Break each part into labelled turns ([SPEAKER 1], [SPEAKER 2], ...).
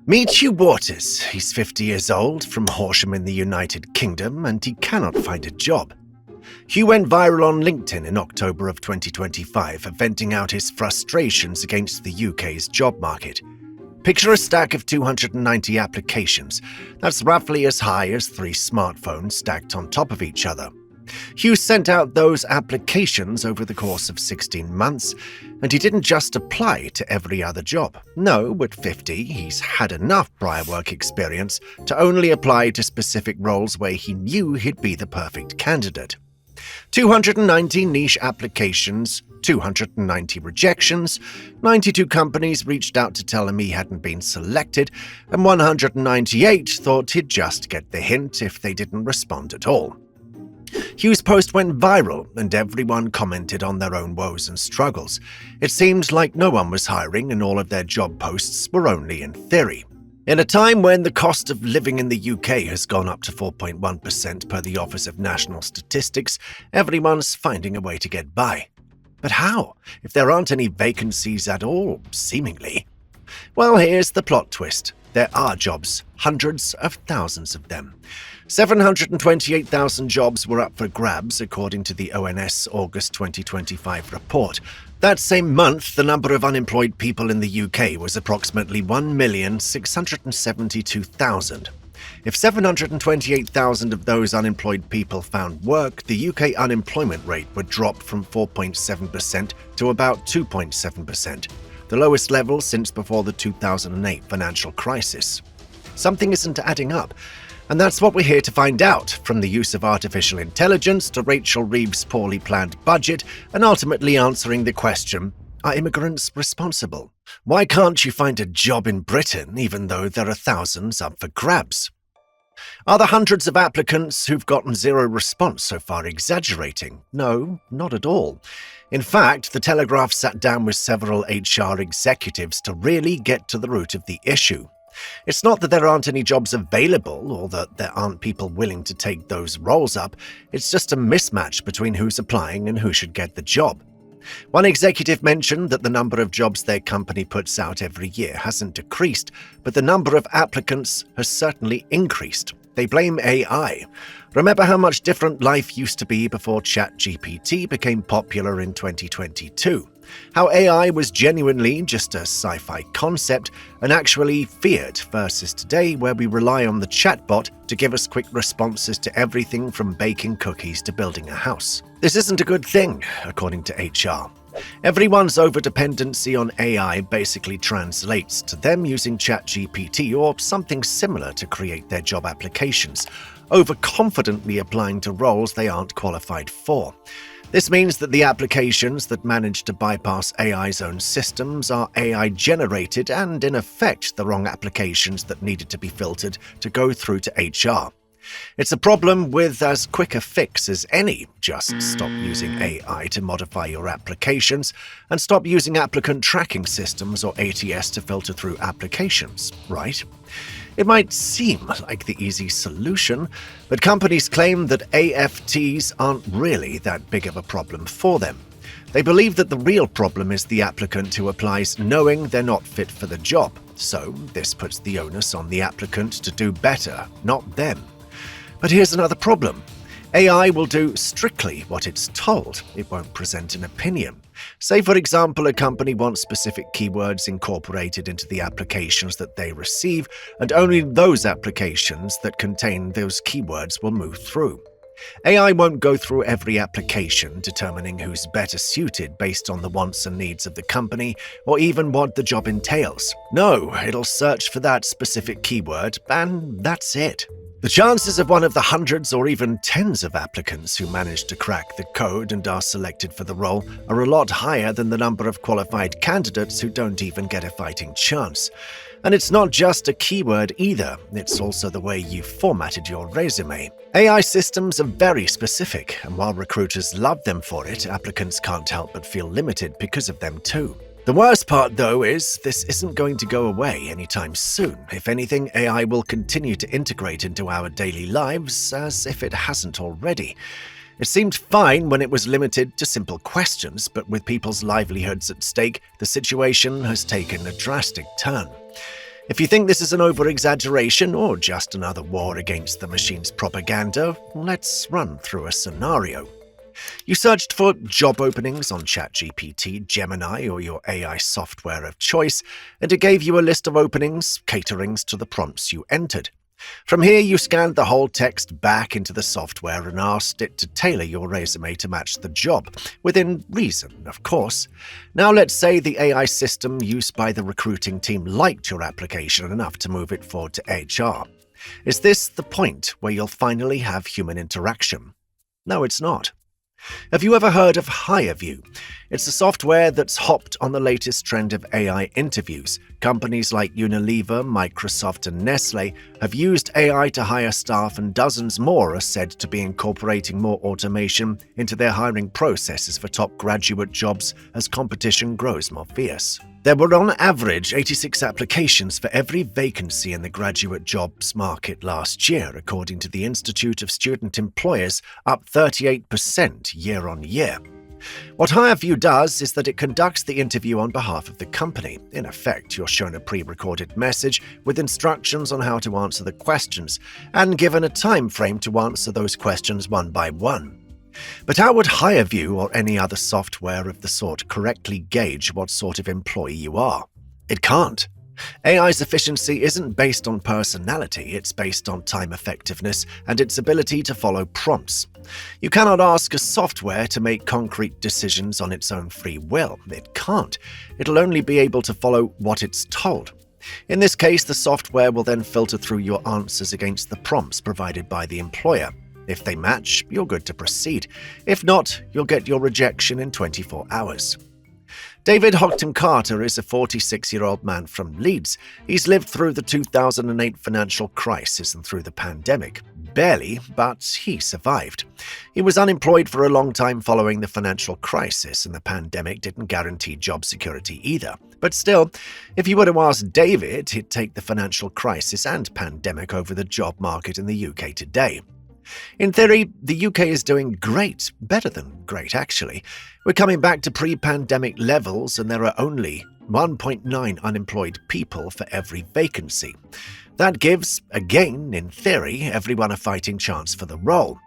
[SPEAKER 1] Meet Hugh Waters. He's 50 years old, from Horsham in the United Kingdom, and he cannot find a job. Hugh went viral on LinkedIn in October of 2025, venting out his frustrations against the UK's job market. Picture a stack of 290 applications. That's roughly as high as 3 smartphones stacked on top of each other. Hugh sent out those applications over the course of 16 months, and he didn't just apply to every other job. No, at 50, he's had enough prior work experience to only apply to specific roles where he knew he'd be the perfect candidate. 290 niche applications, 290 rejections, 92 companies reached out to tell him he hadn't been selected, and 198 thought he'd just get the hint if they didn't respond at all. Hugh's post went viral, and everyone commented on their own woes and struggles. It seemed like no one was hiring, and all of their job posts were only in theory. In a time when the cost of living in the UK has gone up to 4.1% per the Office of National Statistics, everyone's finding a way to get by. But how, if there aren't any vacancies at all, seemingly? Well, here's the plot twist. There are jobs, hundreds of thousands of them. 728,000 jobs were up for grabs, according to the ONS August 2025 report. That same month, the number of unemployed people in the UK was approximately 1,672,000. If 728,000 of those unemployed people found work, the UK unemployment rate would drop from 4.7% to about 2.7%, the lowest level since before the 2008 financial crisis. Something isn't adding up. And that's what we're here to find out, from the use of artificial intelligence to Rachel Reeves' poorly planned budget, and ultimately answering the question, are immigrants responsible? Why can't you find a job in Britain even though there are thousands up for grabs? Are the hundreds of applicants who've gotten zero response so far exaggerating? No, not at all. In fact, The Telegraph sat down with several HR executives to really get to the root of the issue. It's not that there aren't any jobs available or that there aren't people willing to take those roles up. It's just a mismatch between who's applying and who should get the job. One executive mentioned that the number of jobs their company puts out every year hasn't decreased, but the number of applicants has certainly increased. They blame AI. Remember how much different life used to be before ChatGPT became popular in 2022? How AI was genuinely just a sci-fi concept and actually feared, versus today where we rely on the chatbot to give us quick responses to everything from baking cookies to building a house. This isn't a good thing, according to HR. Everyone's overdependency on AI basically translates to them using ChatGPT or something similar to create their job applications, overconfidently applying to roles they aren't qualified for. This means that the applications that manage to bypass AI's own systems are AI-generated and, in effect, the wrong applications that needed to be filtered to go through to HR. It's a problem with as quick a fix as any. Just stop using AI to modify your applications and stop using applicant tracking systems or ATS to filter through applications, right? It might seem like the easy solution, but companies claim that AFTs aren't really that big of a problem for them. They believe that the real problem is the applicant who applies knowing they're not fit for the job. So this puts the onus on the applicant to do better, not them. But here's another problem. AI will do strictly what it's told. It won't present an opinion. Say, for example, a company wants specific keywords incorporated into the applications that they receive, and only those applications that contain those keywords will move through. AI won't go through every application, determining who's better suited based on the wants and needs of the company, or even what the job entails. No, it'll search for that specific keyword, and that's it. The chances of one of the hundreds or even tens of applicants who manage to crack the code and are selected for the role are a lot higher than the number of qualified candidates who don't even get a fighting chance. And it's not just a keyword either, it's also the way you formatted your resume. AI systems are very specific, and while recruiters love them for it, applicants can't help but feel limited because of them too. The worst part, though, is this isn't going to go away anytime soon. If anything, AI will continue to integrate into our daily lives as if it hasn't already. It seemed fine when it was limited to simple questions, but with people's livelihoods at stake, the situation has taken a drastic turn. If you think this is an over-exaggeration or just another war against the machine's propaganda, let's run through a scenario. You searched for job openings on ChatGPT, Gemini, or your AI software of choice, and it gave you a list of openings catering to the prompts you entered. From here, you scanned the whole text back into the software and asked it to tailor your resume to match the job, within reason, of course. Now let's say the AI system used by the recruiting team liked your application enough to move it forward to HR. Is this the point where you'll finally have human interaction? No, it's not. Have you ever heard of HireVue? It's a software that's hopped on the latest trend of AI interviews. Companies like Unilever, Microsoft, and Nestle have used AI to hire staff, and dozens more are said to be incorporating more automation into their hiring processes for top graduate jobs as competition grows more fierce. There were on average 86 applications for every vacancy in the graduate jobs market last year, according to the Institute of Student Employers, up 38% year on year. What HireVue does is that it conducts the interview on behalf of the company. In effect, you're shown a pre-recorded message with instructions on how to answer the questions, and given a time frame to answer those questions one by one. But how would HireVue or any other software of the sort correctly gauge what sort of employee you are? It can't. AI's efficiency isn't based on personality, it's based on time effectiveness and its ability to follow prompts. You cannot ask a software to make concrete decisions on its own free will. It can't. It'll only be able to follow what it's told. In this case, the software will then filter through your answers against the prompts provided by the employer. If they match, you're good to proceed. If not, you'll get your rejection in 24 hours. David Houghton Carter is a 46-year-old man from Leeds. He's lived through the 2008 financial crisis and through the pandemic. Barely, but he survived. He was unemployed for a long time following the financial crisis, and the pandemic didn't guarantee job security either. But still, if you were to ask David, he'd take the financial crisis and pandemic over the job market in the UK today. In theory, the UK is doing great, better than great actually. We're coming back to pre-pandemic levels, and there are only 1.9 unemployed people for every vacancy. That gives, again, in theory, everyone a fighting chance for the role.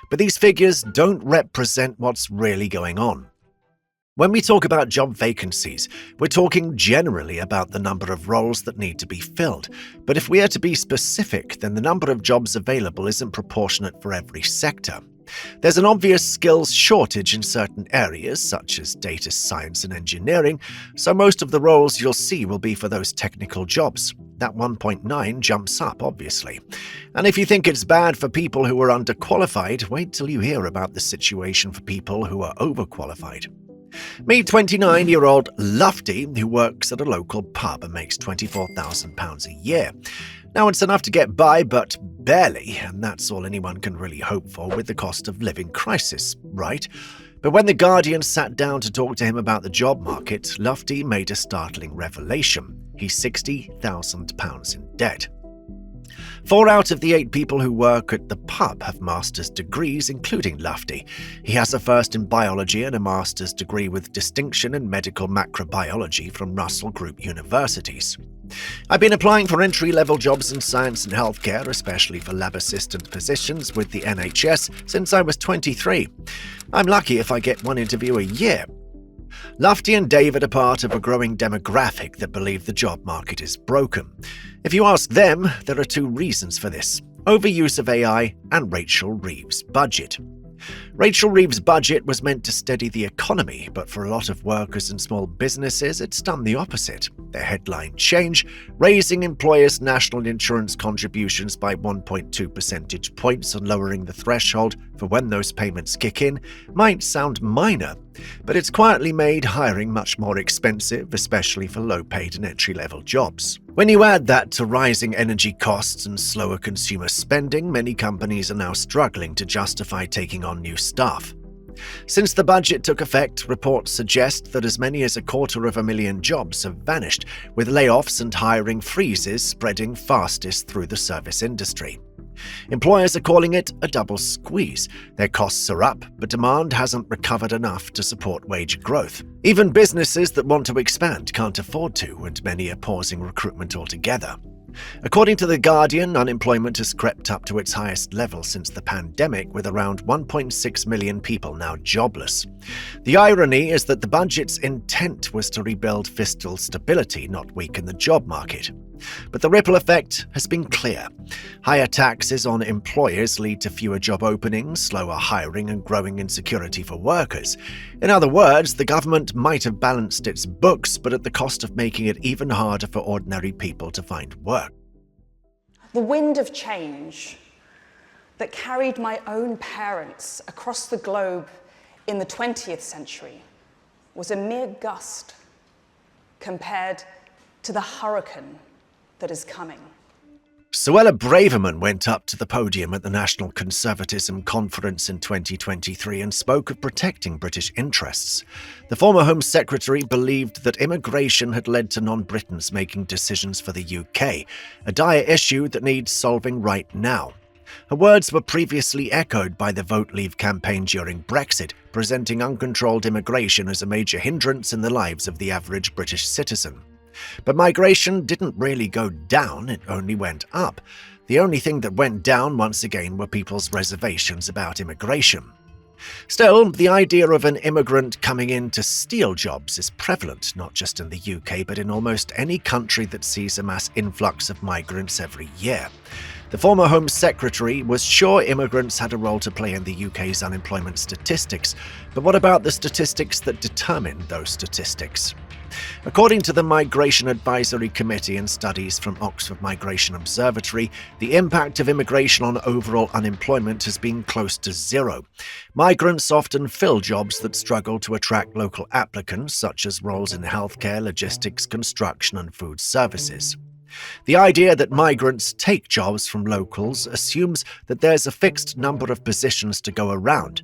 [SPEAKER 1] But these figures don't represent what's really going on. When we talk about job vacancies, we're talking generally about the number of roles that need to be filled. But if we are to be specific, then the number of jobs available isn't proportionate for every sector. There's an obvious skills shortage in certain areas, such as data science and engineering, so most of the roles you'll see will be for those technical jobs. That 1.9 jumps up, obviously. And if you think it's bad for people who are underqualified, wait till you hear about the situation for people who are overqualified. Meet 29-year-old Lufty, who works at a local pub and makes £24,000 a year. Now, it's enough to get by, but barely, and that's all anyone can really hope for with the cost of living crisis, right? But when The Guardian sat down to talk to him about the job market, Lufty made a startling revelation. He's £60,000 in debt. 4 out of the 8 people who work at the pub have master's degrees, including Lufty. He has a first in biology and a master's degree with distinction in medical macrobiology from Russell Group universities. I've been applying for entry-level jobs in science and healthcare, especially for lab assistant positions with the NHS, since I was 23. I'm lucky if I get one interview a year. Lufty and David are part of a growing demographic that believe the job market is broken. If you ask them, there are 2 reasons for this: overuse of AI and Rachel Reeves' budget. Rachel Reeves' budget was meant to steady the economy, but for a lot of workers and small businesses, it's done the opposite. Their headline change, raising employers' national insurance contributions by 1.2 percentage points and lowering the threshold for when those payments kick in, might sound minor, but it's quietly made hiring much more expensive, especially for low-paid and entry-level jobs. When you add that to rising energy costs and slower consumer spending, many companies are now struggling to justify taking on new staff. Since the budget took effect, reports suggest that as many as 250,000 jobs have vanished, with layoffs and hiring freezes spreading fastest through the service industry. Employers are calling it a double squeeze. Their costs are up, but demand hasn't recovered enough to support wage growth. Even businesses that want to expand can't afford to, and many are pausing recruitment altogether. According to The Guardian, unemployment has crept up to its highest level since the pandemic, with around 1.6 million people now jobless. The irony is that the budget's intent was to rebuild fiscal stability, not weaken the job market. But the ripple effect has been clear. Higher taxes on employers lead to fewer job openings, slower hiring, and growing insecurity for workers. In other words, the government might have balanced its books, but at the cost of making it even harder for ordinary people to find work.
[SPEAKER 2] The wind of change that carried my own parents across the globe in the 20th century was a mere gust compared to the hurricane that is coming.
[SPEAKER 1] Suella Braverman went up to the podium at the National Conservatism Conference in 2023 and spoke of protecting British interests. The former Home Secretary believed that immigration had led to non-Britons making decisions for the UK, a dire issue that needs solving right now. Her words were previously echoed by the Vote Leave campaign during Brexit, presenting uncontrolled immigration as a major hindrance in the lives of the average British citizen. But migration didn't really go down, it only went up. The only thing that went down once again were people's reservations about immigration. Still, the idea of an immigrant coming in to steal jobs is prevalent, not just in the UK, but in almost any country that sees a mass influx of migrants every year. The former Home Secretary was sure immigrants had a role to play in the UK's unemployment statistics, but what about the statistics that determine those statistics? According to the Migration Advisory Committee and studies from Oxford Migration Observatory, the impact of immigration on overall unemployment has been close to zero. Migrants often fill jobs that struggle to attract local applicants, such as roles in healthcare, logistics, construction, and food services. The idea that migrants take jobs from locals assumes that there's a fixed number of positions to go around.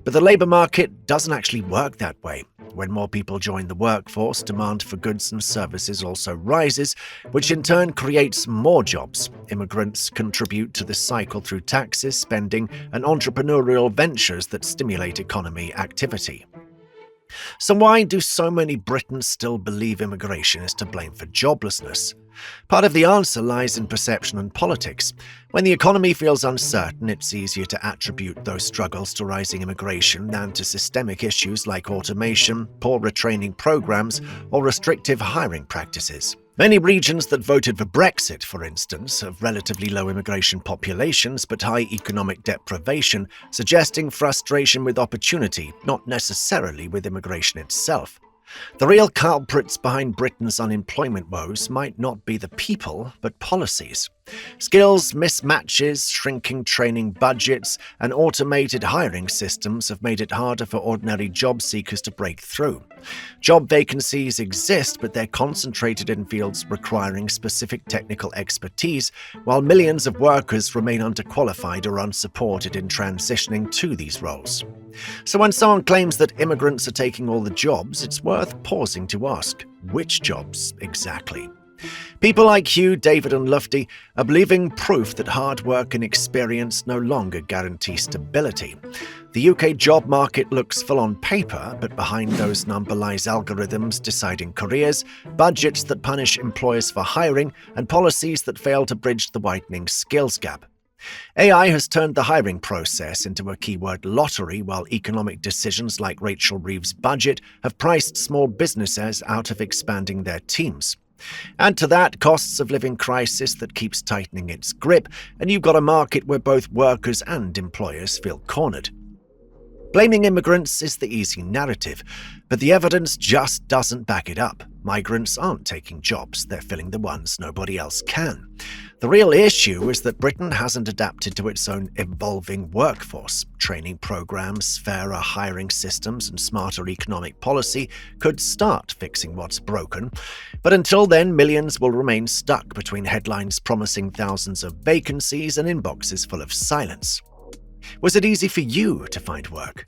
[SPEAKER 1] But the labour market doesn't actually work that way. When more people join the workforce, demand for goods and services also rises, which in turn creates more jobs. Immigrants contribute to this cycle through taxes, spending, and entrepreneurial ventures that stimulate economy activity. So why do so many Britons still believe immigration is to blame for joblessness? Part of the answer lies in perception and politics. When the economy feels uncertain, it's easier to attribute those struggles to rising immigration than to systemic issues like automation, poor retraining programs, or restrictive hiring practices. Many regions that voted for Brexit, for instance, have relatively low immigration populations but high economic deprivation, suggesting frustration with opportunity, not necessarily with immigration itself. The real culprits behind Britain's unemployment woes might not be the people, but policies. Skills mismatches, shrinking training budgets, and automated hiring systems have made it harder for ordinary job seekers to break through. Job vacancies exist, but they're concentrated in fields requiring specific technical expertise, while millions of workers remain underqualified or unsupported in transitioning to these roles. So when someone claims that immigrants are taking all the jobs, it's worth pausing to ask, which jobs exactly? People like Hugh, David and Lufty are believing proof that hard work and experience no longer guarantee stability. The UK job market looks full on paper, but behind those numbers lies algorithms deciding careers, budgets that punish employers for hiring, and policies that fail to bridge the widening skills gap. AI has turned the hiring process into a keyword lottery, while economic decisions like Rachel Reeves' budget have priced small businesses out of expanding their teams. Add to that costs of living crisis that keeps tightening its grip, and you've got a market where both workers and employers feel cornered. Blaming immigrants is the easy narrative, but the evidence just doesn't back it up. Migrants aren't taking jobs, they're filling the ones nobody else can. The real issue is that Britain hasn't adapted to its own evolving workforce. Training programs, fairer hiring systems, and smarter economic policy could start fixing what's broken. But until then, millions will remain stuck between headlines promising thousands of vacancies and inboxes full of silence. Was it easy for you to find work?